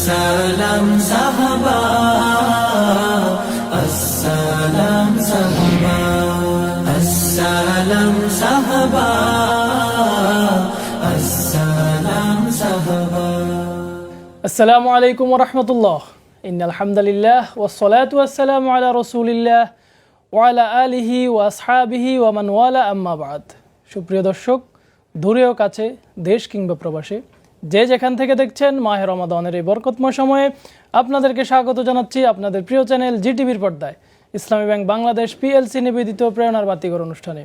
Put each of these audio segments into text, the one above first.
আসসালাম সাহাবা, আসসালাম সাহাবা, আসসালাম সাহাবা, আসসালাম সাহাবা। আসসালামু আলাইকুম ওয়া রাহমাতুল্লাহ। ইন্নাল হামদালিল্লাহ ওয়াসসালাতু ওয়াসসালামু আলা রাসূলিল্লাহ ওয়া আলা আলিহি ওয়া আসহাবিহি ওয়া মান ওয়ালা, আম্মা বাদ। সুপ্রিয় দর্শক, দূরে ও কাছে, দেশ কিংবা প্রবাসে, যে যেখান থেকে দেখছেন, মাহে রমাদানের এই বরকতময় সময়ে আপনাদেরকে স্বাগত জানাচ্ছি আপনাদের প্রিয় চ্যানেল জিটিভির পর্দায় ইসলামী ব্যাংক বাংলাদেশ পিএলসি নিবেদিত প্রেরণার বাতিঘর অনুষ্ঠানে,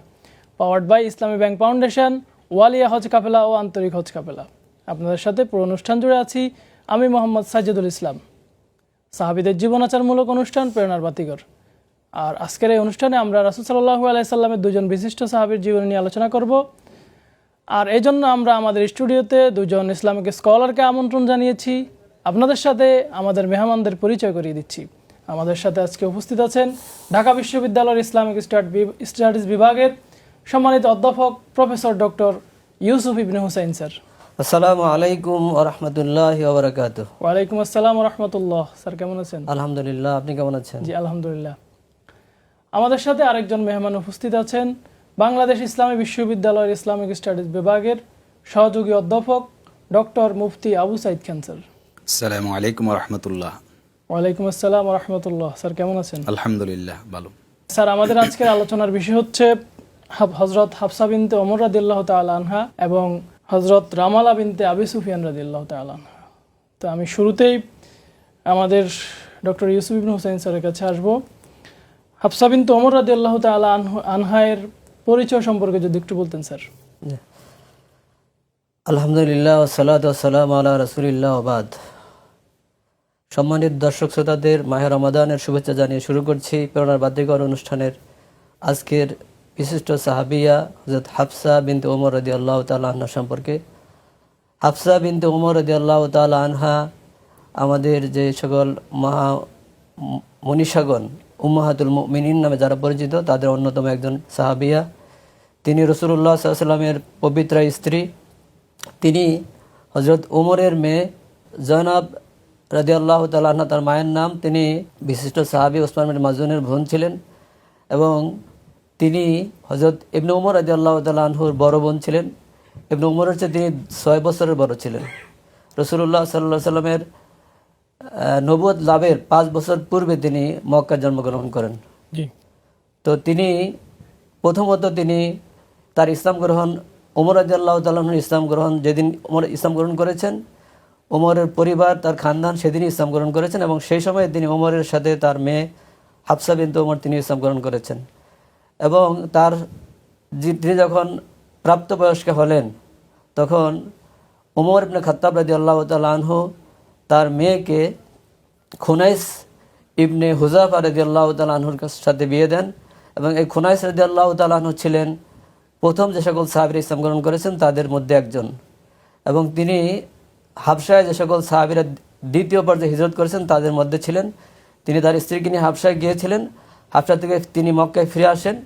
powered by Islami bank foundation, ওয়ালিয়া হজ কাফেলা ও আন্তরিক হজ কাফেলা। আপনাদের সাথে পুরো অনুষ্ঠান জুড়ে আছি আমি মোহাম্মদ সাজ্জাদুল ইসলাম। সাহাবীদের জীবনাচারমূলক অনুষ্ঠান প্রেরণার বাতিঘর। আর আজকের এই অনুষ্ঠানে আমরা রাসূল সাল্লাল্লাহু আলাইহি সাল্লামের দুজন বিশিষ্ট সাহাবীর জীবন নিয়ে আলোচনা করব। আর এই জন্য আমরা আমাদের স্টুডিওতে দুজন ইসলামিক স্কলারকে আমন্ত্রণ জানিয়েছি। আপনাদের সাথে আমাদের মেহমানদের পরিচয় করিয়ে দিচ্ছি। আমাদের সাথে আজকে উপস্থিত আছেন ঢাকা বিশ্ববিদ্যালয়ের ইসলামিক স্টাডিজ বিভাগের সম্মানিত অধ্যাপক প্রফেসর ডক্টর ইউসুফ ইবনে হুসাইন স্যার। আসসালামু আলাইকুম ওয়া রাহমাতুল্লাহি ওয়া বারাকাতুহু। ওয়ালাইকুম আসসালাম ওয়া রাহমাতুল্লাহ। স্যার কেমন আছেন? আলহামদুলিল্লাহ, আপনি কেমন আছেন? জি আলহামদুলিল্লাহ। আমাদের সাথে আরেকজন মেহমান উপস্থিত আছেন বাংলাদেশ ইসলামী বিশ্ববিদ্যালয়ের ইসলামিক স্টাডিজ বিভাগের সহযোগী অধ্যাপক ডক্টর মুফতি আবু সাইদ খান স্যার। আসসালামু আলাইকুম ওয়া রাহমাতুল্লাহ। ওয়ালাইকুম আসসালাম ওয়া রাহমাতুল্লাহ। স্যার কেমন আছেন? আলহামদুলিল্লাহ, ভালো। স্যার, আমাদের আজকের আলোচনার বিষয় হচ্ছে হযরত হাফসা বিনতে ওমর রাদিয়াল্লাহু তাআলা আনহা এবং হযরত রামালা বিনতে আবি সুফিয়ান রাদিয়াল্লাহু তাআলা আনহা। তো আমি শুরুতেই আমাদের ডক্টর ইউসুফ ইবনে হুসাইন স্যারের কাছে আসব। হাফসা বিনতে ওমর রাদিয়াল্লাহু তাআলা আনহায়ের পরিচয় সম্পর্কে যদি একটু বলতেন স্যার। আলহামদুলিল্লাহ ওয়াসসালাতু ওয়াসসালামু আলা রাসূলিল্লাহ ওয়া বাদ। সম্মানিত দর্শক শ্রোতাদের মাহে রমাদানের শুভেচ্ছা জানিয়ে শুরু করছি প্রেরণার বাতিঘর অনুষ্ঠানের আজকের বিশিষ্ট সাহাবিয়া হযরত হাফসা বিনতে ওমর রাদিয়াল্লাহু তাআলা আনহা সম্পর্কে। হাফসা বিনতে ওমর রাদিয়াল্লাহু তাআলা আনহা আমাদের যে সকল মনীষাগণ উম্মাহাতুল মুমিনিন নামে যারা পরিচিত তাদের অন্যতম একজন সাহাবিয়া। তিনি রাসূলুল্লাহ সাল্লাল্লাহু আলাইহি ওয়াসাল্লামের পবিত্র স্ত্রী। তিনি হযরত ওমরের মেয়ে জয়নাব রাদিয়াল্লাহু তাআলা আনহা তার মায়ের নাম। তিনি বিশিষ্ট সাহাবী ওসমান বিন মাজুনের বোন ছিলেন এবং তিনি হযরত ইবনে ওমর রাদিয়াল্লাহু তাআলা আনহুর বড় বোন ছিলেন। ইবনে ওমরের চেয়ে তিনি 6 বছরের বড় ছিলেন। রাসূলুল্লাহ সাল্লাল্লাহু আলাইহি ওয়াসাল্লামের নবুয়ত লাভের 5 বছর পূর্বে তিনি মক্কায় জন্মগ্রহণ করেন। তো তিনি প্রথমত তিনি তার ইসলাম গ্রহণ ওমর রাদিয়াল্লাহু তাআলা আনহুর ইসলাম গ্রহণ যেদিন ওমর ইসলাম গ্রহণ করেছেন, ওমরের পরিবার তার খানদান সেদিনই ইসলাম গ্রহণ করেছেন এবং সেই সময় তিনি ওমরের সাথে তার মেয়ে হাফসা বিনতে ওমর তিনি ইসলাম গ্রহণ করেছেন। এবং তিনি যখন প্রাপ্তবয়স্ক হলেন তখন ওমর ইবনে খাত্তাব রাদিয়াল্লাহু তাআলা আনহু তার মেয়েকে খুনাইস ইবনে হুযাফা রাদিয়াল্লাহু তাআলা আনহুর সাথে বিয়ে দেন এবং এই খুনাইস রাদিয়াল্লাহু তাআলা আনহু ছিলেন প্রথম যে সকল সাহাবীরা ইসলাম গ্রহণ করেছেন তাদের মধ্যে একজন এবং তিনি হাবশায় যে সকল সাহাবীরা দ্বিতীয় পর্যায়ে হিজরত করেছেন তাদের মধ্যে ছিলেন। তিনি তার স্ত্রীকে নিয়ে হাবশায় গিয়েছিলেন। হাবশা থেকে তিনি মক্কায় ফিরে আসেন।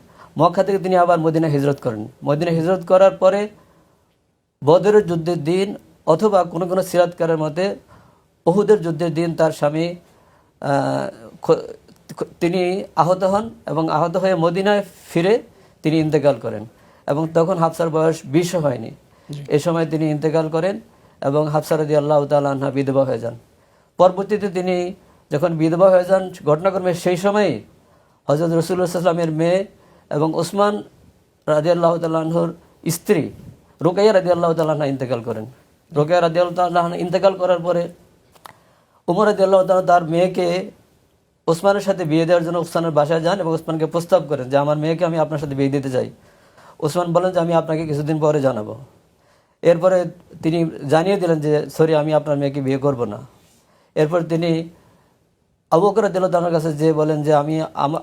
মক্কা থেকে তিনি আবার মদিনায় হিজরত করেন। মদিনায় হিজরত করার পরে বদরের যুদ্ধের দিন অথবা কোনো কোনো সিরাতকারের মতে উহুদের যুদ্ধের দিন তার স্বামী তিনি আহত হন এবং আহত হয়ে মদিনায় ফিরে তিনি ইন্তেকাল করেন এবং তখন হাফসার বয়স 20 হয়নি। এ সময় তিনি ইন্তেকাল করেন এবং হাফসা রাদিয়াল্লাহু তাআলা আনহা বিধবা হয়ে যান। পরবর্তীতে তিনি যখন বিধবা হয়ে যান ঘটনাক্রমে সেই সময়েই হযরত রাসূলুল্লাহ সাল্লাল্লাহু আলাইহি ওয়াসাল্লামের মেয়ে এবং ওসমান রাদিয়াল্লাহু তাআলা আনহুর স্ত্রী রুকাইয়া রাদিয়াল্লাহু তাআলা আনহা ইন্তেকাল করেন। রুকাইয়া রাদিয়াল্লাহু তাআলা আনহা ইন্তেকাল করার পরে ওমর রাদিয়াল্লাহু তাআলা তার মেয়েকে ওসমানের সাথে বিয়ে দেওয়ার জন্য ওসমানের বাসায় যান এবং ওসমানকে প্রস্তাব করেন যে আমার মেয়েকে আমি আপনার সাথে বিয়ে দিতে চাই। ওসমান বলেন যে আমি আপনাকে কিছুদিন পরে জানাবো। এরপরে তিনি জানিয়ে দিলেন যে সরি, আমি আপনার মেয়েকে বিয়ে করব না। এরপর তিনি আবু বকর রাদিয়াল্লাহু তাআলার কাছে যে বলেন যে আমি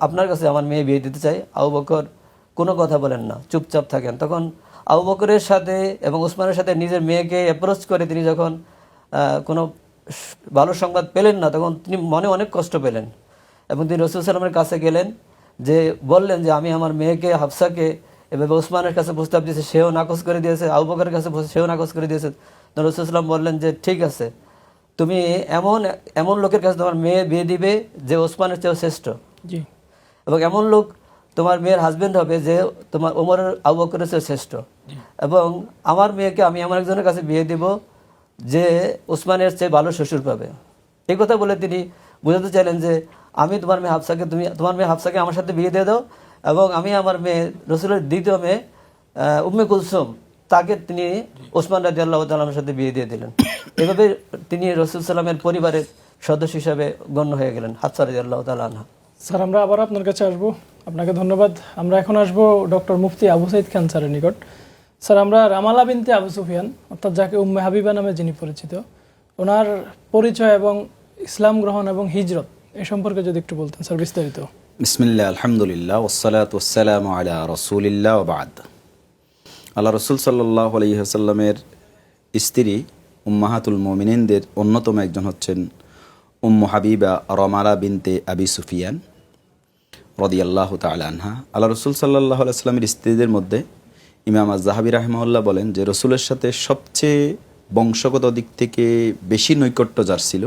আপনার কাছে আমার মেয়ে বিয়ে দিতে চাই। আবু বকর কোনো কথা বলেন না, চুপচাপ থাকেন। তখন আবু বকরের সাথে এবং ওসমানের সাথে নিজের মেয়েকে অ্যাপ্রোচ করে তিনি যখন কোনো ভালো সংবাদ পেলেন না তখন তিনি মনে অনেক কষ্ট পেলেন এবং তিনি রাসূল সাল্লাল্লাহু আলাইহি ওয়াসাল্লামের কাছে গেলেন, যে বললেন যে আমি আমার মেয়েকে হাফসাকে এভাবে ওসমানের কাছে প্রস্তাব দিয়েছে, সেও নাকচ করে দিয়েছে, আবু বকরের কাছে সেও নাকচ করে দিয়েছে। তো রাসূল সাল্লাল্লাহু আলাইহি ওয়াসাল্লাম বললেন যে ঠিক আছে, তুমি এমন এমন লোকের কাছে তোমার মেয়ে বিয়ে দিবে যে ওসমানের চেয়েও শ্রেষ্ঠ, জি এবং এমন লোক তোমার মেয়ের হাজবেন্ড হবে যে তোমার ওমরের আবু বকরের চেয়ে শ্রেষ্ঠ, এবং আমার মেয়েকে আমি এমন একজনের কাছে বিয়ে দিব যে ওসমানের চেয়ে ভালো শ্বশুর পাবে। এই কথা বলে তিনি বোঝাতে চাইলেন যে আমি তোমার মেয়ে হাফসাকে আমার সাথে বিয়ে দিয়ে দাও, এবং আমি আমার মেয়ে রসুলের দ্বিতীয় মেয়ে উম্মে কুলসুম তাকে তিনি ওসমান রাদিয়াল্লাহু তাআলার সাথে বিয়ে দিয়ে দিলেন। এভাবে তিনি রসুল সাল্লামের পরিবারের সদস্য হিসাবে গণ্য হয়ে গেলেন হাফসা রাদিয়াল্লাহু তাআলা আনহা। স্যার আমরা আবার আপনার কাছে আসবো, আপনাকে ধন্যবাদ। আমরা এখন আসবো ডক্টর মুফতি আবু সাইদ খান স্যারের নিকট। স্যার আমরা রামালা বিনতে আবু সুফিয়ান অর্থাৎ যাকে উম্মে হাবিবা নামে যিনি পরিচিত, ওনার পরিচয় এবং ইসলাম গ্রহণ এবং হিজরত এ সম্পর্কে যদি একটু বলতেন স্যার বিস্তারিত। বিসমিল্লাহ, আলহামদুলিল্লাহ, ওয়াসসালাতু ওয়াসসালামু আলা রাসূলিল্লাহ ওয়া বা'দ। আল্লাহ রসুল সাল্লাল্লাহু আলাইহি ওয়াসাল্লামের স্ত্রী উম্মাহাতুল মুমিনিনদের অন্যতম একজন হচ্ছেন উম্মু হাবিবা রামালা বিনতে আবি সুফিয়ান রাদিয়াল্লাহু তাআলা আনহা। আল্লাহ রসুল সাল্লাল্লাহু আলাইহি ওয়াসাল্লামের স্ত্রীদের মধ্যে ইমাম আয-যাহাবী রাহিমাহুল্লাহ বলেন যে রসুলের সাথে সবচেয়ে বংশগত দিক থেকে বেশি নৈকট্য যার ছিল,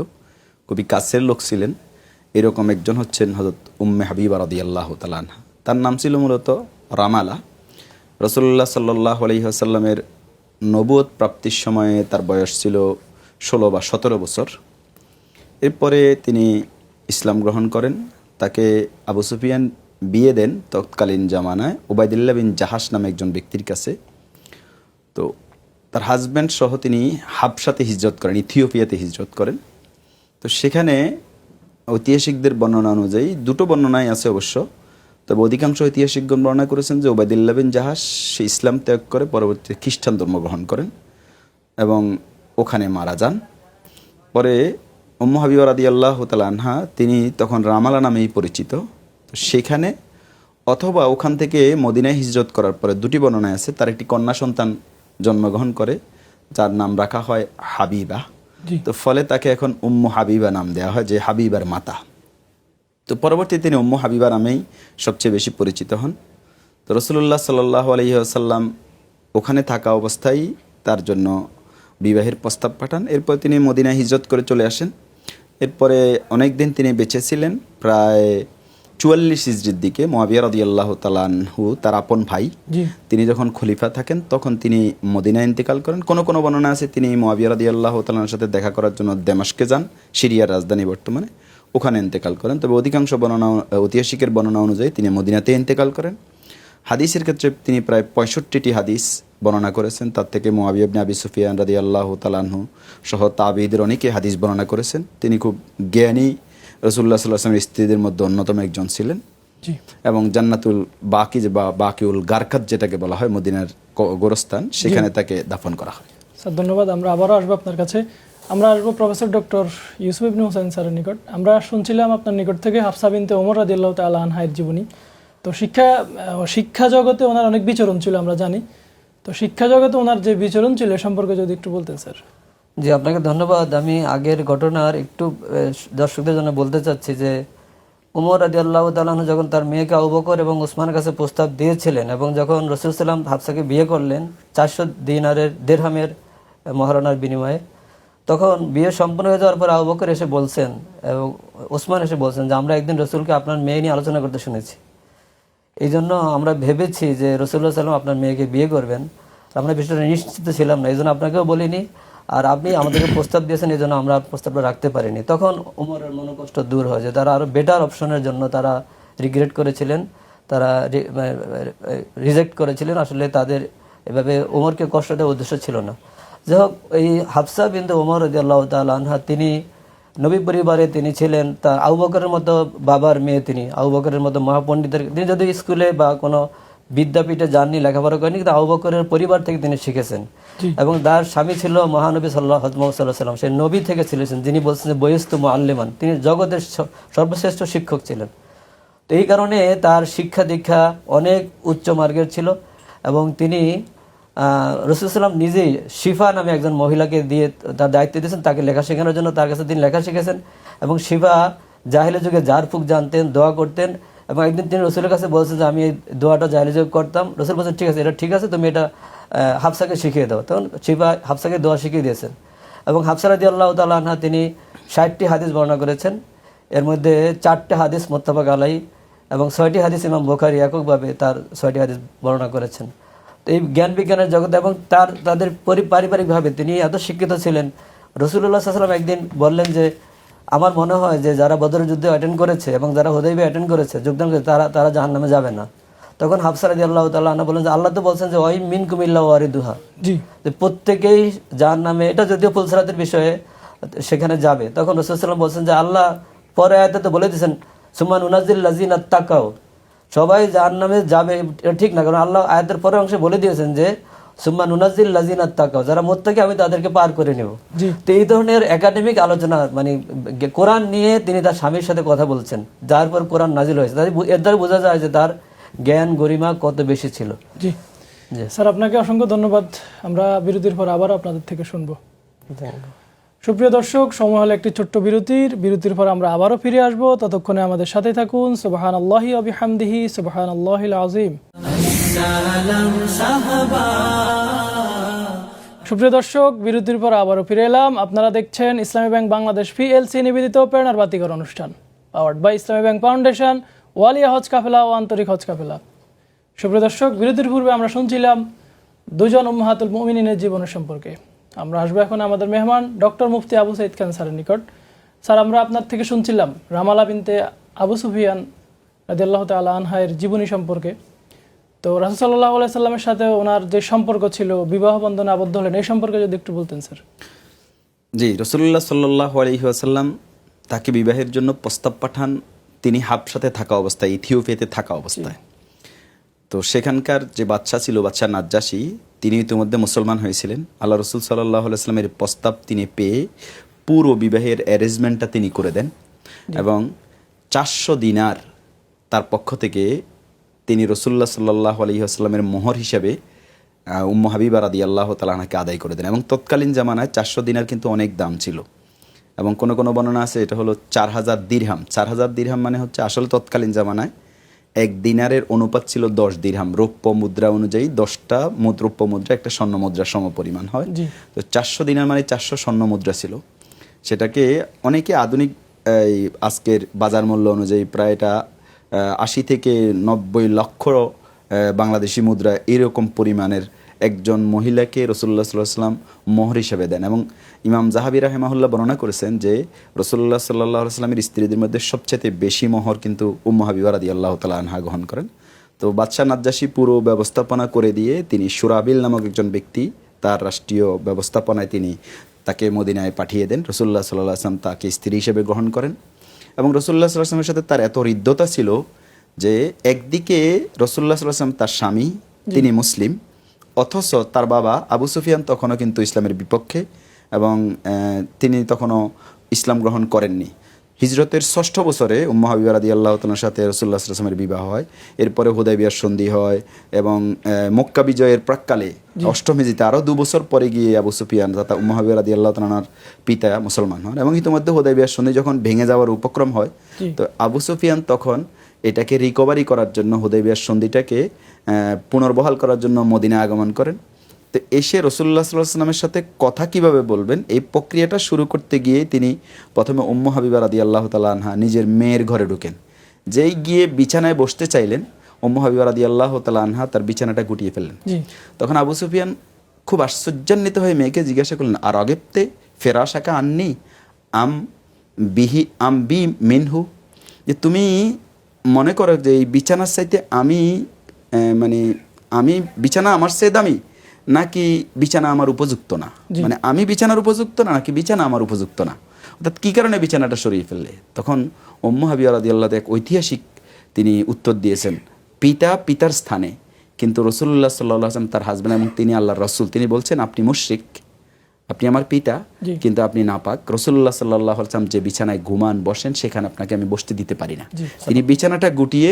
খুবই কাছের লোক ছিলেন, এরকম একজন হচ্ছেন হযরত উম্মে হাবিবা রাদিয়াল্লাহু তাআলা আনহা। তার নাম ছিল মূলত রামালা। রাসূলুল্লাহ সাল্লাল্লাহু আলাইহি ওয়াসাল্লামের নবুয়ত প্রাপ্তির সময়ে তার বয়স ছিল 16 বা 17 বছর। এরপরে তিনি ইসলাম গ্রহণ করেন। তাকে আবু সুফিয়ান বিয়ে দেন তৎকালীন জামানায় উবাইদুল্লাহ বিন জাহাশ নামে একজন ব্যক্তির কাছে। তো তার হাজব্যান্ড সহ তিনি হাবশাতে হিজরত করেন, ইথিওপিয়াতে হিজরত করেন। তো সেখানে ঐতিহাসিকদের বর্ণনা অনুযায়ী দুটো বর্ণনাই আছে অবশ্য, তবে অধিকাংশ ঐতিহাসিকগণ বর্ণনা করেছেন যে উবাইদুল্লাহ বিন জাহাশ সে ইসলাম ত্যাগ করে পরবর্তীতে খ্রিস্টান ধর্ম গ্রহণ করেন এবং ওখানে মারা যান। পরে উম্মু হাবিবা রাদিয়াল্লাহু তাআলা আনহা তিনি তখন রামালা নামেই পরিচিত। তো সেখানে অথবা ওখান থেকে মদিনায় হিজরত করার পরে দুটি বর্ণনায় আছে তার একটি কন্যা সন্তান জন্মগ্রহণ করে যার নাম রাখা হয় হাবিবা। তো ফলে তাকে এখন উম্মু হাবিবা নাম দেওয়া হয়, যে হাবিবার মাতা। তো পরবর্তীতে তিনি উম্মু হাবিবা নামেই সবচেয়ে বেশি পরিচিত হন। তো রাসূলুল্লাহ সাল্লাল্লাহু আলাইহি ওয়াসাল্লাম ওখানে থাকা অবস্থায় তার জন্য বিবাহের প্রস্তাব পাঠান। এরপর তিনি মদিনায় হিজরত করে চলে আসেন। এরপরে অনেক দিন তিনি বেঁচে ছিলেন, প্রায় 44 হিজরির দিকে মুআবিয়া রাদিয়াল্লাহু তাআলা আনহু তার আপন ভাই তিনি যখন খলিফা থাকেন তখন তিনি মদিনায় ইন্তেকাল করেন। কোনো কোনো বর্ণনা আছে তিনি মুআবিয়া রাদিয়াল্লাহু তাআলার সাথে দেখা করার জন্য দামেস্কে যান, সিরিয়ার রাজধানী বর্তমানে, ওখানে ইন্তেকাল করেন। তবে অধিকাংশ বর্ণনা ঐতিহাসিকের বর্ণনা অনুযায়ী তিনি মদিনাতে ইন্তেকাল করেন। হাদিসের ক্ষেত্রে তিনি প্রায় 65টি হাদিস বর্ণনা করেছেন। তার থেকে মুআবিয়া ইবনে আবি সুফিয়ান রাদিয়াল্লাহু তাআলা আনহু সহ তাবিঈদের অনেকে হাদিস বর্ণনা করেছেন। তিনি খুব জ্ঞানী রাসূলুল্লাহ সাল্লাল্লাহু আলাইহি ওয়াসাল্লামের স্ত্রীদের মধ্যে অন্যতম একজন ছিলেন এবং জান্নাতুল বাকি বা বাকিউল গারকাত যেটাকে বলা হয় মদিনার গোরস্থান, সেখানে তাকে দাফন করা হয়। স্যার ধন্যবাদ। আমরা আবারও আসবো আপনার কাছে। আমরা আসবো প্রফেসর ডক্টর ইউসুফ ইবনে হুসাইন স্যারের নিকট। আমরা শুনছিলাম আপনার নিকট থেকে হাফসা বিনতে ওমর রাদিয়াল্লাহু তাআলা আনহার জীবনী। তো শিক্ষা জগতে ওনার অনেক বিচরণ ছিল আমরা জানি। তো শিক্ষা জগতে ওনার যে বিচরণ ছিল এ সম্পর্কে যদি একটু বলতেন স্যার। জি, আপনাকে ধন্যবাদ। আমি আগের ঘটনার একটু দর্শকদের জন্য বলতে চাচ্ছি যে উমর রাদিয়াল্লাহু তাআলা আনহু যখন তার মেয়েকে আবু বকর এবং উসমানের কাছে প্রস্তাব দিয়েছিলেন এবং যখন রাসূল সাল্লাল্লাহু আলাইহি হাফসাকে বিয়ে করলেন 400 দিরহামের মহারণার বিনিময়ে, তখন বিয়ে সম্পন্ন হয়ে যাওয়ার পর আবু বকর এসে বলছেন এবং ওসমান এসে বলছেন যে আমরা একদিন রাসূলকে আপনার মেয়ে নিয়ে আলোচনা করতে শুনেছি, এই জন্য আমরা ভেবেছি যে রাসূলুল্লাহ সাল্লাল্লাহু আলাইহি ওয়াসাল্লাম আপনার মেয়েকে বিয়ে করবেন। আমরা বিষয়টা নিশ্চিত ছিলাম না, এই জন্য আপনাকেও বলিনি, আর আপনি আমাদেরকে প্রস্তাব দিয়েছেন এই জন্য আমরা প্রস্তাবটা রাখতে পারিনি। তখন উমরের মনোকষ্ট দূর হয় যে তারা আরো বেটার অপশনের জন্য তারা রিগ্রেট করেছিলেন, তারা রিজেক্ট করেছিলেন। আসলে তাদের এভাবে উমরকে কষ্ট দেওয়ার উদ্দেশ্য ছিল না। যাই হোক, এই হাফসা বিনতে ওমর রাদিয়াল্লাহু তাআলা আনহা তিনি নবী পরিবারে তিনি ছিলেন। তার আবু বকরের মতো বাবার মেয়ে, তিনি আবু বকরের মতো মহাপণ্ডিতের, তিনি যদি স্কুলে বা কোনো বিদ্যাপীঠে যাননি, লেখাপড়া করেনি, কিন্তু আবু বকরের পরিবার থেকে তিনি শিখেছেন। এবং তার স্বামী ছিল মহানবী সাল্লাল্লাহু আলাইহি সাল্লাম, সেই নবী থেকে ছিলেন, যিনি বলছেন যে বয়স্তু মুআল্লিমান, তিনি জগতের সর্বশ্রেষ্ঠ শিক্ষক ছিলেন। তো এই কারণে তার শিক্ষা দীক্ষা অনেক উচ্চ মার্গের ছিল এবং তিনি রাসূল সাল্লাল্লাহু নিজেই শিফা নামে একজন মহিলাকে দিয়ে তার দায়িত্ব দিয়েছেন তাকে লেখা শেখানোর জন্য। তার কাছে তিনি লেখা শিখেছেন এবং শিফা জাহিলি যুগে ঝাড়ফুঁক জানতেন, দোয়া করতেন। এবং একদিন তিনি রসুলের কাছে বলছেন যে আমি এই দোয়াটা জাহিলি যুগে করতাম। রসুল বলছেন ঠিক আছে, এটা ঠিক আছে, তুমি এটা হাফসাকে শিখিয়ে দাও। তখন শিফা হাফসাকে দোয়া শিখিয়ে দিয়েছেন এবং হাফসা রাদিয়াল্লাহু তাআলা আনহা তিনি 60টি হাদিস বর্ণনা করেছেন। এর মধ্যে 4টে হাদিস মুত্তাফাক আলাইহি এবং 6টি হাদিস ইমাম বুখারী এককভাবে তার 6টি হাদিস বর্ণনা করেছেন। তো এই জ্ঞান বিজ্ঞানের জগতে এবং তাদের পারিবারিকভাবে তিনি এত শিক্ষিত ছিলেন। রাসূলুল্লাহ সাল্লাল্লাহু আলাইহি ওয়াসাল্লাম একদিন বললেন যে আমার মনে হয় যে যারা বদরের যুদ্ধে অ্যাটেন্ড করেছে এবং যারা হুদাইবিয়া অ্যাটেন্ড করেছে, যোগদান করেছে, তারা জাহান্নামে যাবে না। তখন হাফসা রাদিয়াল্লাহু তাআলা আনহা বলেন যে আল্লাহ তো বলছেন যে ওয়াই মিনকুম ইল্লা ওয়ারিদুহা, জি, যে প্রত্যেকেই জাহান্নামে, এটা যদিও ফুলসিরাতের বিষয়ে সেখানে যাবে। তখন রাসূল সাল্লাল্লাহু আলাইহি ওয়াসাল্লাম বলছেন যে আল্লাহ পরে আয়াতে তো বলে দিয়েছেন সুম্মা নুনাজ্জিল লাযিনা তাকাও, সবাই জাহান্নামে যাবে, এটা ঠিক না, কারণ আল্লাহ আয়াতের পরের অংশে বলে দিয়েছেন যে সুম্মা নুনাজ্জিল লাযিনা তাকাও, যারা মুত্তাকি আমি তাদেরকে পার করে নেব। জি, তো এই ধরনের একাডেমিক আলোচনা, মানে কোরআন নিয়ে তিনি তার স্বামীর সাথে কথা বলছেন, যার পর কোরআন নাজিল হয়েছে, এর দ্বারা বোঝা যায় যে তার জ্ঞান গরিমা কত বেশি ছিল। জি স্যার, আপনাকে অসংখ্য ধন্যবাদ। আমরা বিরতির পর আবার আপনাদের থেকে শুনবো। সুপ্রিয় দর্শক, সময় হলো একটি ছোট্ট বিরতির পর আমরা আবারও ফিরে আসব। ততক্ষণে আমাদের সাথে থাকুন। সুবহানাল্লাহি ওয়া বিহামদিহি, সুবহানাল্লাহিল আযীম। সালাম সাহাবা। সুপ্রিয় দর্শক, বিরতির পর আবারও ফিরে এলাম। আপনারা দেখছেন ইসলামী ব্যাংক বাংলাদেশ পিএলসি নিবেদিত প্রেরণার বাতিঘর অনুষ্ঠান, powered by Islami bank foundation, ওয়ালিয়া হজ কাফেলা ও আন্তরিক হজ কাফেলা। সুপ্রিয় দর্শক, বিরতির পূর্বে আমরা শুনছিলাম দুজন উম্মাহাতুল মুমিনিনের জীবনের সম্পর্কে। আমরা আসবো এখন আমাদের মেহমান ডক্টর মুফতি আবু সাঈদ খান স্যারের নিকট। স্যার, আমরা আপনার থেকে শুনছিলাম রামালা বিনতে আবু সুফিয়ান রাদিয়াল্লাহু তাআলা আনহার জীবনী সম্পর্কে। তো রাসূল সাল্লাল্লাহু আলাইহি সাল্লামের সাথে ওনার যে সম্পর্ক ছিল, বিবাহ বন্ধনে আবদ্ধ হলেন, এই সম্পর্কে যদি একটু বলতেন স্যার। জি, রাসূলুল্লাহ সাল্লাল্লাহু আলাইহি ওয়াসাল্লাম তাকে বিবাহের জন্য প্রস্তাব পাঠান তিনি হাবশাতে থাকা অবস্থায়, ইথিওপিয়াতে থাকা অবস্থায়। তো সেখানকার যে বাদশা ছিল, বাদশা নাজ্জাশী, তিনি ইতিমধ্যে মুসলমান হয়েছিলেন। আল্লাহ রসুল সাল্লাল্লাহু আলাইহি ওয়াসাল্লামের প্রস্তাব তিনি পেয়ে পুরো বিবাহের অ্যারেঞ্জমেন্টটা তিনি করে দেন এবং 400 দিনার তার পক্ষ থেকে তিনি রাসূলুল্লাহ সাল্লাল্লাহু আলাইহি ওয়াসাল্লামের মোহর হিসাবে উম্মু হাবিবা রাদিয়াল্লাহু তাআলা আনহাকে আদায় করে দেন। এবং তৎকালীন জামানায় 400 দিনার কিন্তু অনেক দাম ছিল এবং কোনো কোনো বর্ণনা আছে এটা হলো 4000 দিরহাম। 4000 দিরহাম মানে হচ্ছে আসলে তৎকালীন জামানায় এক দিনারের অনুপাত ছিল 10 দিরহাম। রৌপ্য মুদ্রা অনুযায়ী 10টা রৌপ্য মুদ্রা একটা স্বর্ণ মুদ্রা সমপরিমাণ হয়। তো 400 দিনার মানে 400 স্বর্ণ মুদ্রা ছিল। সেটাকে অনেকে আধুনিক আজকের বাজার মূল্য অনুযায়ী প্রায় এটা 80 থেকে 90 লক্ষ বাংলাদেশি মুদ্রা এরকম পরিমাণের একজন মহিলাকে রাসূলুল্লাহ সাল্লাল্লাহু আলাইহি ওয়াসাল্লাম মোহর হিসেবে দেন। এবং ইমাম জাহাবী রাহিমাহুল্লাহ বর্ণনা করেছেন যে রাসূলুল্লাহ সাল্লাল্লাহু আলাইহি ওয়াসাল্লামের স্ত্রীদের মধ্যে সবচেয়ে বেশি মোহর কিন্তু উম্মু হাবিবা রাদিয়াল্লাহু তাআলা আনহা গ্রহণ করেন। তো বাদশাহ নাজ্জাশী পুরো ব্যবস্থাপনা করে দিয়ে তিনি সুরাবিল নামক একজন ব্যক্তি, তার রাষ্ট্রীয় ব্যবস্থাপনায় তিনি তাকে মদিনায় পাঠিয়ে দেন। রাসূলুল্লাহ সাল্লাল্লাহু আলাইহি ওয়াসাল্লাম তাকে স্ত্রী হিসেবে গ্রহণ করেন এবং রাসূলুল্লাহ সাল্লাল্লাহু আলাইহি ওয়াসাল্লামের সাথে তার এত হৃদ্যতা ছিল যে একদিকে রাসূলুল্লাহ সাল্লাল্লাহু আলাইহি ওয়াসাল্লাম তার স্বামী, তিনি মুসলিম, অথচ তার বাবা আবু সুফিয়ান তখনও কিন্তু ইসলামের বিপক্ষে এবং তিনি তখনও ইসলাম গ্রহণ করেননি। হিজরতের 6ষ্ঠ বছরে উম্মু হাবিবা রাদিয়াল্লাহু তাআলার সাথে রাসূলুল্লাহ সাল্লাল্লাহু আলাইহি ওয়াসাল্লামের বিবাহ হয়। এরপরে হুদায়বিয়ার সন্ধি হয় এবং মক্কা বিজয়ের প্রাক্কালে 8ম হিজরিতে আরও 2 বছর পরে গিয়ে আবু সুফিয়ান তথা উম্মু হাবিবা রাদিয়াল্লাহু তাআলার পিতা মুসলমান হন এবং ইতিমধ্যে হুদায়বিয়ার সন্ধি যখন ভেঙে যাওয়ার উপক্রম হয়, তো আবু সুফিয়ান তখন এটাকে রিকভারি করার জন্য, হুদায়বিয়ার সন্ধিটাকে পুনর্বহাল করার জন্য মদিনায় আগমন করেন। তো এসে রাসূলুল্লাহ সাল্লাল্লাহু আলাইহি ওয়াসাল্লামের সাথে কথা কিভাবে বলবেন এই প্রক্রিয়াটা শুরু করতে গিয়ে তিনি প্রথমে উম্মু হাবিবা রাদিয়াল্লাহু তাআলা আনহা নিজের মেয়ের ঘরে ঢুকেন। যেই গিয়ে বিছানায় বসতে চাইলেন, উম্মু হাবিবা রাদিয়াল্লাহু তাআলা আনহা তার বিছানাটা গুটিয়ে ফেললেন। তখন আবু সুফিয়ান খুব আশ্চর্যান্বিত হয়ে মেয়েকে জিজ্ঞাসা করলেন, আর আগেতে ফেরাশাকা আননি আম বি মিনহু, যে তুমি মনে করো যে এই বিছানার চাইতে আমি বিছানা আমার চেয়ে দামি, নাকি বিছানা আমার উপযুক্ত না, মানে আমি বিছানার উপযুক্ত না নাকি বিছানা আমার উপযুক্ত না, অর্থাৎ কী কারণে বিছানাটা সরিয়ে ফেললে? তখন উম্মু হাবিবা রাদিয়াল্লাহু তাআলা এক ঐতিহাসিক তিনি উত্তর দিয়েছেন, পিতার স্থানে কিন্তু রাসূলুল্লাহ সাল্লাল্লাহু আলাইহি ওয়াসাল্লাম তার হাজবেন্ড এবং তিনি আল্লাহর রাসূল, তিনি বলছেন আপনি মুশরিক, আপনি আমার পিতা কিন্তু আপনি নাপাক। রাসূলুল্লাহ সাল্লাল্লাহু আলাইহি ওয়াসাল্লাম যে বিছানায় ঘুমান বসেন সেখানে আপনাকে আমি বসতে দিতে পারি না। তিনি বিছানাটা গুটিয়ে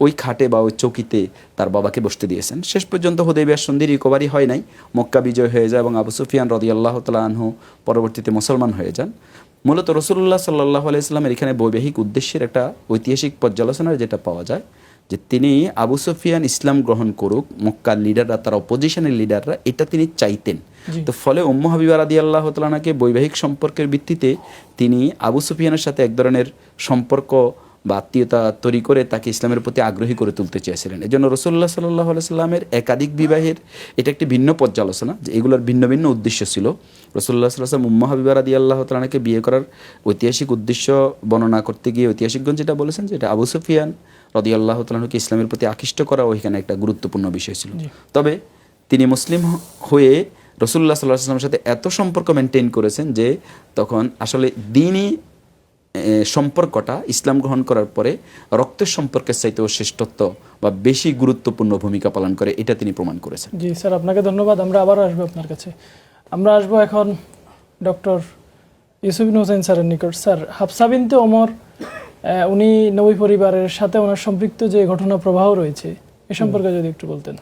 ওই খাটে বা ওই চৌকিতে তার বাবাকে বসতে দিয়েছেন। শেষ পর্যন্ত হুদায়বিয়ার সন্ধি রিকভারি হয় নাই, মক্কা বিজয় হয়ে যায় এবং আবু সুফিয়ান রাদিয়াল্লাহু তাআলা আনহু পরবর্তীতে মুসলমান হয়ে যান। মূলত রাসূলুল্লাহ সাল্লাল্লাহু আলাইহি ওয়াসাল্লামের এখানে বৈবাহিক উদ্দেশ্যের একটা ঐতিহাসিক পর্যালোচনা যেটা পাওয়া যায় যে তিনি আবু সুফিয়ান ইসলাম গ্রহণ করুক, মক্কার লিডাররা, তার অপোজিশনের লিডাররা, এটা তিনি চাইতেন। তো ফলে উম্মু হাবিবা রাদিয়াল্লাহু তাআলা আনহাকে বৈবাহিক সম্পর্কের ভিত্তিতে তিনি আবু সুফিয়ানের সাথে এক ধরনের সম্পর্ক বা আত্মীয়তা তৈরি করে তাকে ইসলামের প্রতি আগ্রহী করে তুলতে চেয়েছিলেন। এই জন্য রাসূলুল্লাহ সাল্লাল্লাহু আলাইহি সাল্লামের একাধিক বিবাহের এটা একটি ভিন্ন পর্যালোচনা, যে এগুলোর ভিন্ন ভিন্ন উদ্দেশ্য ছিল। রাসূলুল্লাহ সাল্লাল্লাহু আলাইহি ওয়াসাল্লাম উম্মু হাবিবা রাদিয়াল্লাহু তাআলা আনহাকে বিয়ে করার ঐতিহাসিক উদ্দেশ্য বর্ণনা করতে গিয়ে ঐতিহাসিকগণ যেটা বলেছেন যে এটা আবু সুফিয়ান রাদিয়াল্লাহু তাআলা আনহুকে ইসলামের প্রতি আকৃষ্ট করা ওইখানে একটা গুরুত্বপূর্ণ বিষয় ছিল। তবে তিনি মুসলিম হয়ে রাসূলুল্লাহ সাল্লাল্লাহু আলাইহি ওয়াসাল্লামের সাথে এত সম্পর্ক মেনটেন করেছেন যে তখন আসলে দ্বীনি সম্পর্কটা ইসলাম গ্রহণ করার পরে রক্তের সম্পর্কের চাইতেও শ্রেষ্ঠত্ব বা বেশি গুরুত্বপূর্ণ ভূমিকা পালন করে, এটা তিনি প্রমাণ করেছেন। জি স্যার, আপনাকে ধন্যবাদ। আমরা আবারও আসবো আপনার কাছে। আমরা আসবো এখন ডক্টর ইউসুফ বিন হোসেন স্যারের নিকট। স্যার, হাফসা বিনতে ওমর, উনি নবী পরিবারের সাথে ওনার সম্পৃক্ত যে ঘটনা প্রবাহ রয়েছে এ সম্পর্কে যদি একটু বলতেন।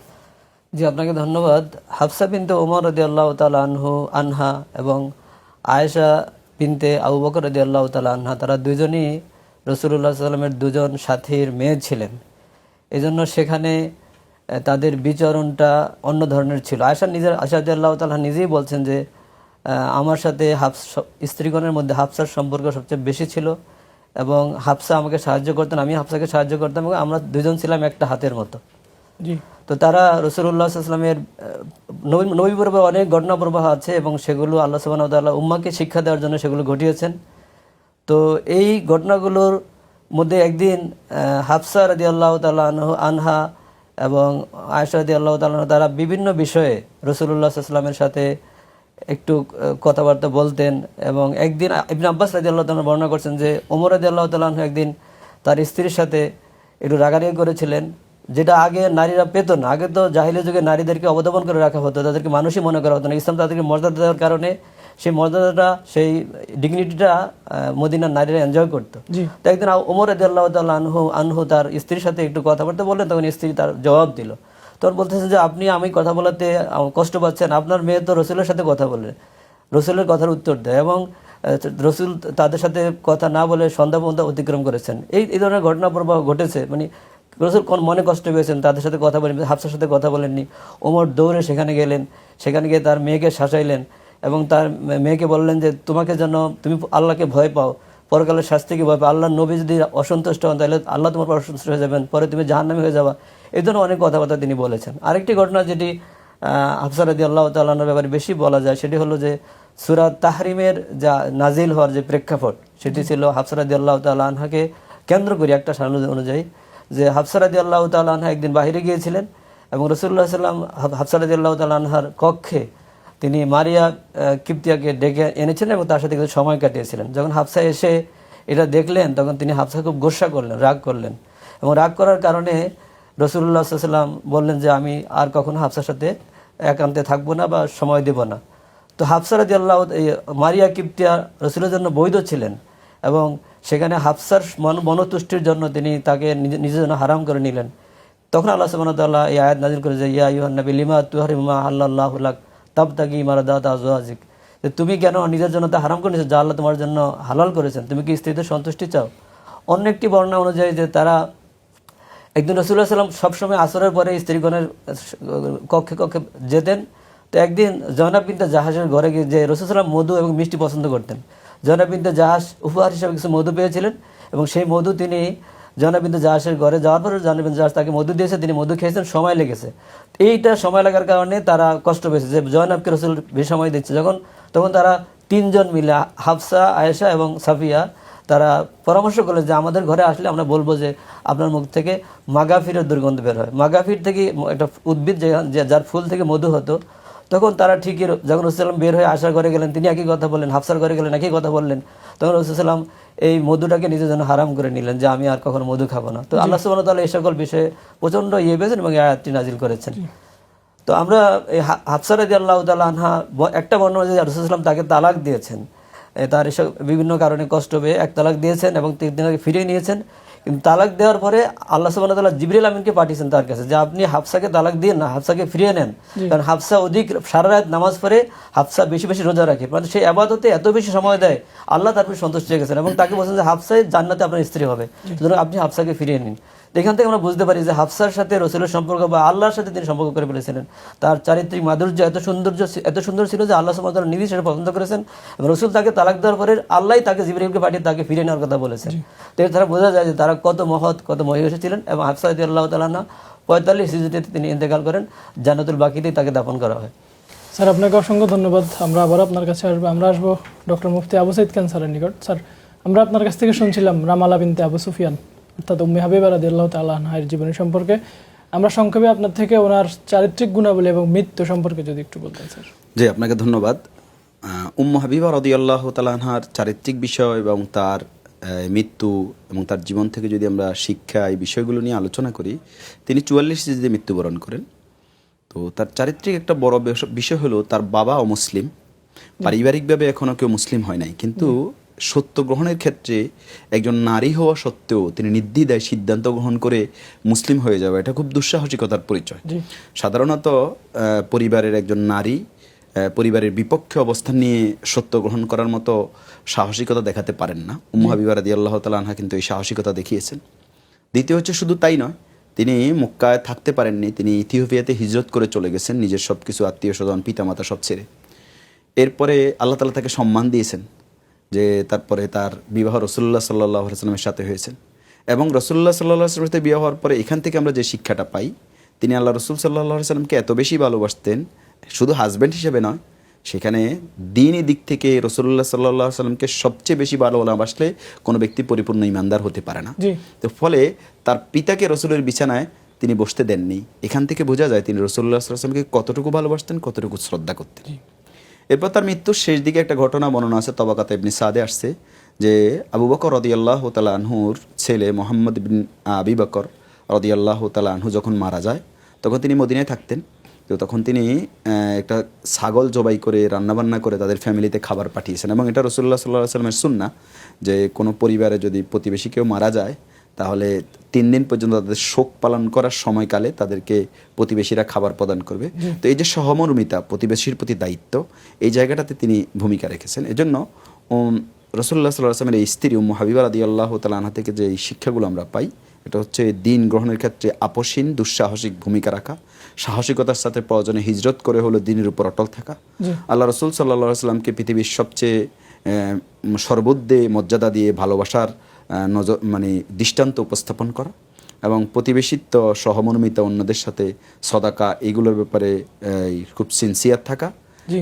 জি, আপনাকে ধন্যবাদ। হাফসা বিনতে ওমর রাদিয়াল্লাহু তাআলা আনহা এবং আয়েশা বিনতে আবু বকর রাদিয়াল্লাহু তাআলা আনহা, তারা দুজনই রাসূলুল্লাহ সাল্লাল্লাহু আলাইহি ওয়াসাল্লামের দুজন সাথীর মেয়ে ছিলেন। এজন্য সেখানে তাদের বিচরণটা অন্য ধরনের ছিল। আয়েশা রাদিয়াল্লাহু তাআলা নিজেই বলছেন যে আমার সাথে স্ত্রীগণের মধ্যে হাফসার সম্পর্ক সবচেয়ে বেশি ছিল এবং হাফসা আমাকে সাহায্য করতেন, আমি হাফসাকে সাহায্য করতাম এবং আমরা দুজন ছিলাম একটা হাতের মতো। জি। তো তারা রাসূলুল্লাহ সাল্লাল্লাহু আলাইহি ওয়াসাল্লামের নবী পর্বে অনেক ঘটনা প্রবাহ আছে এবং সেগুলো আল্লাহ সুবহানাহু ওয়া তাআলা উম্মাহকে শিক্ষা দেওয়ার জন্য সেগুলো ঘটিয়েছেন। তো এই ঘটনাগুলোর মধ্যে একদিন হাফসা রাদিয়াল্লাহু তাআলা আনহা এবং আয়েশা রাদিয়াল্লাহু তাআলা আনহা, তারা বিভিন্ন বিষয়ে রাসূলুল্লাহ সাল্লাল্লাহু আলাইহি ওয়াসাল্লামের সাথে একটু কথাবার্তা বলতেন। এবং একদিন ইবনে আব্বাস রাদিয়াল্লাহু তাআলা বর্ণনা করছেন যে ওমর রাদিয়াল্লাহু তাআলা আনহু একদিন তার স্ত্রীর সাথে একটু রাগারাগি করেছিলেন, যেটা আগে নারীরা পেত না। আগে তো জাহিলিয়া যুগে নারীদেরকে অবদমন করে রাখা হতো, তাদেরকে মানুষই মনে করা হতো না। ইসলাম তাদেরকে মর্যাদা দেওয়ার কারণে সেই মর্যাদাটা, সেই ডিগনিটিটা মদিনার নারীরা এনজয় করতো। তো একদিন ওমর রাদিয়াল্লাহু তাআলা আনহু তার স্ত্রীর সাথে একটু কথাবার্তা বললেন, তখন স্ত্রী তার জবাব দিল। তখন বলতেছেন যে আপনি আমি কথা বলাতে কষ্ট পাচ্ছেন, আপনার মেয়ে তো রসুলের সাথে কথা বলে, রসুলের কথার উত্তর দেয় এবং রসুল তাদের সাথে কথা না বলে সন্ধ্যা পর্যন্ত অতিক্রম করেছেন। এই ধরনের ঘটনা প্রবাহ ঘটেছে। মানে রসুল মনে কষ্ট পেয়েছেন, তাদের সাথে কথা বলেন, হাফসার সাথে কথা বলেননি। ওমর দৌড়ে সেখানে গেলেন, সেখানে গিয়ে তার মেয়েকে শাসাইলেন এবং তার মেয়েকে বললেন যে তোমাকে যেন তুমি আল্লাহকে ভয় পাও, পরকালের শাস্তিকে ভয় পাও, আল্লাহর নবী যদি অসন্তুষ্ট হন তাহলে আল্লাহ তোমার পর অসন্তুষ্ট হয়ে যাবেন, পরে তুমি জাহান্নামী হয়ে যাবা। এই ধরনের অনেক কথাবার্তা তিনি বলেছেন। আরেকটি ঘটনা যেটি হাফসা রাদিয়াল্লাহু তাআলা আনহার ব্যাপারে বেশি বলা যায়, সেটি হলো যে সূরা তাহরিমের যা নাজিল হওয়ার যে প্রেক্ষাপট, সেটি ছিল হাফসা রাদিয়াল্লাহু তাআলা আনহাকে কেন্দ্র করে একটা সারণী অনুযায়ী, যে হাফসা রাদিয়াল্লাহু তাআলা আনহা একদিন বাইরে গিয়েছিলেন এবং রাসূলুল্লাহ সাল্লাল্লাহু আলাইহি ওয়াসাল্লাম হাফসা রাদিয়াল্লাহু তাআলা আনহার কক্ষে তিনি মারিয়া কিপ্তিয়াকে ডেকে এনেছিলেন এবং তার সাথে কিছু সময় কাটিয়েছিলেন। যখন হাফসা এসে এটা দেখলেন তখন তিনি হাফসা খুব গোসা করলেন, রাগ করলেন এবং রাগ করার কারণে রাসূলুল্লাহ সাল্লাল্লাহু আলাইহি ওয়াসাল্লাম বললেন যে আমি আর কখনো হাফসার সাথে একান্তে থাকবো না বা সময় দেব না। তো হাফসা রাদিয়াল্লাহু মারিয়া কিপ্তিয়া রাসূলের জন্য বৈধ ছিলেন এবং সেখানে হাফসার মনতুষ্টির জন্য তিনি তাকে নিজের জন্য হারাম করে নিলেন। তখন আল্লাহ সুবহানাহু ওয়া তাআলা এই আয়াত নাযিল করে যে ইয়া আইয়ুহান নবী লিমা তুহারিমু মা আহাল্লাল্লাহু লাক তাবতাগি মারদাত আজওয়াজিক, যে তুমি কেন নিজের জন্য তা হারাম করেছো যা আল্লাহ তোমার জন্য হালাল করেছেন, তুমি কি স্ত্রীদের সন্তুষ্টি চাও? অন্য একটি বর্ণনা অনুযায়ী যে তারা একদিন রাসূলুল্লাহ সাল্লাল্লাহু আলাইহি ওয়াসাল্লাম সবসময় আসরের পরে স্ত্রীগণের কক্ষে কক্ষে যেতেন। তো একদিন জয়নাব বিনতে জাহাজের ঘরে গিয়ে যে রাসূলুল্লাহ সাল্লাল্লাহু আলাইহি ওয়াসাল্লাম মধু এবং মিষ্টি পছন্দ করতেন, জয়নাব বিনতে জাহাজ উপহার হিসেবে কিছু মধু পেয়েছিলেন এবং সেই মধু তিনি জয়নাব বিনতে জাহাজের ঘরে যাওয়ার পরে জয়নাব বিনতে জাহাজ তাকে মধু দিয়েছে, তিনি মধু খেয়েছেন, সময় লেগেছে। এইটা সময় লাগার কারণে তারা কষ্ট পেয়েছে যে জয়নাবকে রাসূল বেশি সময় দিচ্ছে। তখন তারা তিনজন মিলে হাফসা, আয়েশা এবং সাফিয়া তারা পরামর্শ করলেন যে আমাদের ঘরে আসলে আমরা বলবো যে আপনার মুখ থেকে মাগাফিরের দুর্গন্ধ বের হয়। মাগাফির থেকে একটা উদ্ভিদ যার ফুল থেকে মধু হতো। তখন তারা ঠিকই যখন রাসূলুল্লাহ সাল্লাল্লাহু আলাইহি ওয়াসাল্লাম বের হয়ে আসার ঘরে গেলেন, তিনি একই কথা বললেন, হাফসার ঘরে গেলেন, একই কথা বললেন। তখন রাসূলুল্লাহ সাল্লাল্লাহু আলাইহি ওয়াসাল্লাম এই মধুটাকে নিজের জন্য হারাম করে নিলেন যে আমি আর কখনো মধু খাবো না। তো আল্লাহ সুবহানাহু ওয়া তাআলা এই সকল বিষয়ে প্রচণ্ড পেয়েছেন এবং এই আয়াতটি নাজিল করেছেন। তো আমরা এই হাফসা রাদিয়াল্লাহু তাআলা আনহা একটা বর্ণনা যে রাসূলুল্লাহ সাল্লাল্লাহু আলাইহি ওয়াসাল্লাম তাকে তালাক দিয়েছেন, তার এসব বিভিন্ন কারণে কষ্ট পেয়ে এক তালাক দিয়েছেন এবং 3 দিন আগে ফিরিয়ে নিয়েছেন। কিন্তু তালাক দেওয়ার পরে আল্লাহ সুবহানাহু ওয়া তাআলা জিবরিল আমিনকে পাঠিয়েছেন তার কাছে যে আপনি হাফসাকে তালাক দিন না, হাফসাকে ফিরিয়ে নেন। কারণ হাফসা অধিক সারা রাত নামাজ পড়ে, হাফসা বেশি বেশি রোজা রাখে, মানে সেই ইবাদতে এত বেশি সময় দেয়, আল্লাহ তার প্রতি সন্তুষ্ট হয়ে গেছেন এবং তাকে বলছেন যে হাফসাই জান্নাতে আপনার স্ত্রী হবে, সুতরাং আপনি হাফসাকে ফিরিয়ে নিন। এখান থেকে আমরা বুঝতে পারি যে হাফসার সাথে রসুলের সম্পর্ক বা আল্লাহর সাথে তিনি সম্পর্ক করে ফেলেছিলেন। তার চারিত্রিক মাধুর্য এত সুন্দর ছিল যে আল্লাহ সুবহানাহু ওয়া তাআলা নিজেই সেটা পছন্দ করেছেন এবং রসুল তাকে তালাক দেওয়ার পরে আল্লাহই তাকে জিবরাইলকে পাঠিয়ে তাকে ফিরে নেওয়ার কথা বলেছেন। তো এর দ্বারা বোঝা যায় যে তারা কত মহৎ, কত মহিষী ছিলেন। এবং হাফসা রাদিয়াল্লাহু তাআলা আনহা 45 হিজরিতে তিনি ইন্তেকাল করেন, জান্নাতুল বাকিতেই তাকে দাফন করা হয়। স্যার আপনাকে অসংখ্য ধন্যবাদ। আমরা আবার আপনার কাছে আসবো ডক্টর মুফতি আবু সাঈদ খান স্যারের নিকট। স্যার, আমরা আপনার কাছ থেকে শুনছিলাম রামালা বিনতে আবু সুফিয়ান অর্থাৎ উম্মে হাবিবা রাদিয়াল্লাহু তাআলা আনহার জীবনী সম্পর্কে। আমরা সংক্ষেপে আপনার থেকে ওনার চারিত্রিক গুণাবলী এবং মৃত্যু সম্পর্কে যদি একটু বলতেন স্যার। জি, আপনাকে ধন্যবাদ। উম্মে হাবিবা রাদিয়াল্লাহু তাআলা আনহার চারিত্রিক বিষয় এবং তার মৃত্যু এবং তার জীবন থেকে যদি আমরা শিক্ষা এই বিষয়গুলো নিয়ে আলোচনা করি, তিনি 44 হিজরিতে মৃত্যুবরণ করেন। তো তার চারিত্রিক একটা বড় বিষয় হলো তার বাবা অমুসলিম, পারিবারিকভাবে এখনও কেউ মুসলিম হয় নাই, কিন্তু সত্য গ্রহণের ক্ষেত্রে একজন নারী হওয়া সত্ত্বেও তিনি নির্দ্বিধায় সিদ্ধান্ত গ্রহণ করে মুসলিম হয়ে যাওয়া, এটা খুব দুঃসাহসিকতার পরিচয়। সাধারণত পরিবারের একজন নারী পরিবারের বিপক্ষে অবস্থান নিয়ে সত্য গ্রহণ করার মতো সাহসিকতা দেখাতে পারেন না। উম্মে হাবিবা রাদিয়াল্লাহু তাআলা আনহা কিন্তু এই সাহসিকতা দেখিয়েছেন। দ্বিতীয় হচ্ছে, শুধু তাই নয়, তিনি মক্কায় থাকতে পারেননি, তিনি ইথিওপিয়াতে হিজরত করে চলে গেছেন নিজের সব কিছু আত্মীয় স্বজন পিতামাতা সব ছেড়ে। এরপরে আল্লাহ তাআলা তাকে সম্মান দিয়েছেন যে তারপরে তার বিবাহ রাসূলুল্লাহ সাল্লাল্লাহু আলাইহি ওয়াসাল্লামের সাথে হয়েছেন। এবং রাসূলুল্লাহ সাল্লাল্লাহু আলাইহি ওয়াসাল্লামের সাথে বিবাহ হওয়ার পরে এখান থেকে আমরা যে শিক্ষাটা পাই, তিনি আল্লাহ রাসূল সাল্লাল্লাহু আলাইহি ওয়াসাল্লামকে এত বেশি ভালোবাসতেন, শুধু হাজব্যান্ড হিসেবে নয়, সেখানে দ্বীনি দিক থেকে রাসূলুল্লাহ সাল্লাল্লাহু আলাইহি ওয়াসাল্লামকে সবচেয়ে বেশি ভালোবাসলে কোনো ব্যক্তি পরিপূর্ণ ঈমানদার হতে পারে না। তো ফলে তার পিতাকে রাসূলের বিছানায় তিনি বসতে দেননি। এখান থেকে বোঝা যায় তিনি রাসূলুল্লাহ সাল্লাল্লাহু আলাইহি ওয়াসাল্লামকে কতটুকু ভালোবাসতেন, কতটুকু শ্রদ্ধা করতেন। এরপর তার মৃত্যুর শেষ দিকে একটা ঘটনা বর্ণনা আছে, তবাকাতে ইবনে সাদে আসছে যে আবু বকর রাদিয়াল্লাহু তাআলা আনহুর ছেলে মুহাম্মদ বিন আবি বকর রাদিয়াল্লাহু তাআলা আনহু যখন মারা যায়, তখন তিনি মদিনায় থাকতেন। তো তখন তিনি একটা ছাগল জবাই করে রান্নাবান্না করে তাদের ফ্যামিলিতে খাবার পাঠিয়েছেন। এবং এটা রাসূলুল্লাহ সাল্লাল্লাহু আলাইহি ওয়াসাল্লামের সুন্নাহ যে কোনো পরিবারে যদি প্রতিবেশী কেউ মারা যায়, তাহলে 3 দিন পর্যন্ত তাদের শোক পালন করার সময়কালে তাদেরকে প্রতিবেশীরা খাবার প্রদান করবে। তো এই যে সহমর্মিতা, প্রতিবেশীর প্রতি দায়িত্ব, এই জায়গাটাতে তিনি ভূমিকা রেখেছেন। এজন্য রাসূলুল্লাহ সাল্লাল্লাহু আলাইহি ওয়াসাল্লামের এই স্ত্রী উম্মে হাবিবা রাদিয়াল্লাহু তাআলা আনহা থেকে যে এই শিক্ষাগুলো আমরা পাই, এটা হচ্ছে দিন গ্রহণের ক্ষেত্রে আপসীন দুঃসাহসিক ভূমিকা রাখা, সাহসিকতার সাথে প্রয়োজনে হিজরত করে হলো দিনের উপর অটল থাকা, আল্লাহ রাসূল সাল্লাল্লাহু আলাইহি ওয়াসাল্লামকে পৃথিবীর সবচেয়ে সর্বোচ্চ মর্যাদা দিয়ে ভালোবাসার দৃষ্টান্ত উপস্থাপন করা, এবং প্রতিবেশিত্ব, সহমর্মিতা, অন্যদের সাথে সদাকা, এইগুলোর ব্যাপারে খুব সিনসিয়ার থাকা।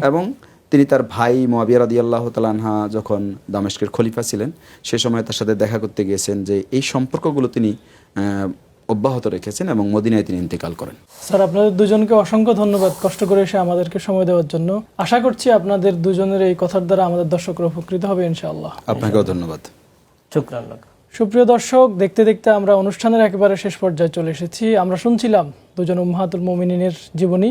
এবং তিনি তার ভাই মুআবিয়া রাদিয়াল্লাহু তাআলা আনহা যখন দামেস্কের খলিফা ছিলেন, সে সময় তার সাথে দেখা করতে গিয়েছেন, যে এই সম্পর্কগুলো তিনি অব্যাহত রেখেছেন এবং মদিনায় তিনি ইন্তেকাল করেন। স্যার, আপনাদের দুজনকে অসংখ্য ধন্যবাদ কষ্ট করে এসে আমাদেরকে সময় দেওয়ার জন্য। আশা করছি আপনাদের দুজনের এই কথার দ্বারা আমাদের দর্শকরা উপকৃত হবে ইনশাআল্লাহ। আপনাকেও ধন্যবাদ। শুকরান। সুপ্রিয় দর্শক, দেখতে দেখতে আমরা অনুষ্ঠানের একেবারে শেষ পর্যায়ে চলে এসেছি। আমরা শুনছিলাম দুজন উম্মাহাতুল মুমিনিনের জীবনী।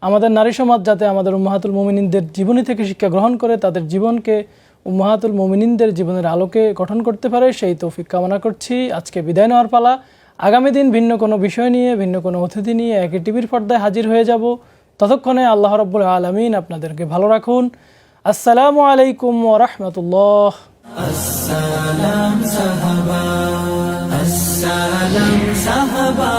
আমাদের নারী সমাজ যাতে আমাদের উম্মাহাতুল মুমিনিনদের জীবনী থেকে শিক্ষা গ্রহণ করে তাদের জীবনকে উম্মাহাতুল মুমিনিনদের জীবনের আলোকে গঠন করতে পারে, সেই তৌফিক কামনা করছি। আজকে বিদায় নেওয়ার পালা। আগামী দিন ভিন্ন কোনো বিষয় নিয়ে, ভিন্ন কোনো অতিথি নিয়ে একই টিভির পর্দায় হাজির হয়ে যাব। ততক্ষণে আল্লাহ রাব্বুল আলামিন আপনাদেরকে ভালো রাখুন। আসসালামু আলাইকুম ওয়া রাহমাতুল্লাহ। আসসালাম সাহাবা, আসসালাম সাহাবা।